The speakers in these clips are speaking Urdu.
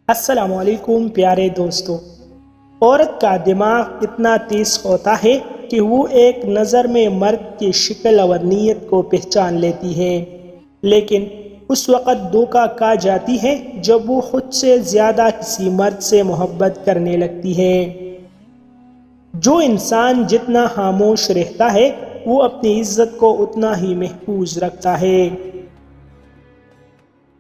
السلام علیکم پیارے دوستو۔ عورت کا دماغ اتنا تیز ہوتا ہے کہ وہ ایک نظر میں مرد کی شکل اور نیت کو پہچان لیتی ہے، لیکن اس وقت دھوکہ کھا جاتی ہے جب وہ خود سے زیادہ کسی مرد سے محبت کرنے لگتی ہے۔ جو انسان جتنا خاموش رہتا ہے وہ اپنی عزت کو اتنا ہی محفوظ رکھتا ہے۔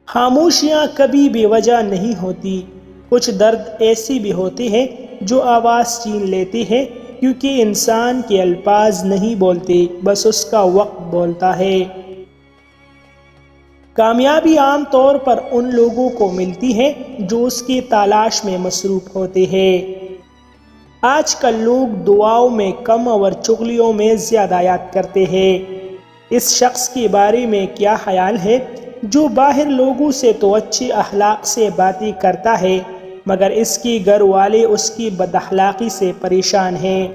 خاموشیاں کبھی بے وجہ نہیں ہوتی، کچھ درد ایسی بھی ہوتے ہیں جو آواز چھین لیتے ہیں، کیونکہ انسان کے الفاظ نہیں بولتے، بس اس کا وقت بولتا ہے۔ کامیابی عام طور پر ان لوگوں کو ملتی ہے جو اس کی تلاش میں مصروف ہوتے ہیں۔ آج کل لوگ دعاؤں میں کم اور چغلیوں میں زیادہ یاد کرتے ہیں۔ اس شخص کے بارے میں کیا خیال ہے جو باہر لوگوں سے تو اچھی اخلاق سے باتیں کرتا ہے، مگر اس کے گھر والے اس کی بد اخلاقی سے پریشان ہیں۔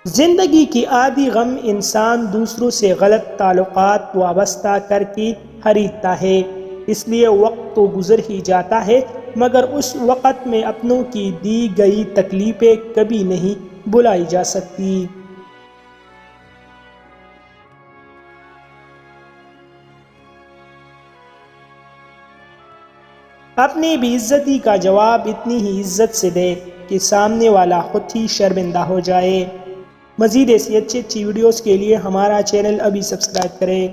زندگی کی آدھی غم انسان دوسروں سے غلط تعلقات وابستہ کر کے خریدتا ہے، اس لیے وقت تو گزر ہی جاتا ہے، مگر اس وقت میں اپنوں کی دی گئی تکلیفیں کبھی نہیں بھلائی جا سکتی۔ اپنی بے عزتی کا جواب اتنی ہی عزت سے دے کہ سامنے والا خود ہی شرمندہ ہو جائے۔ مزید ایسی اچھی ویڈیوز کے لیے ہمارا چینل ابھی سبسکرائب کریں۔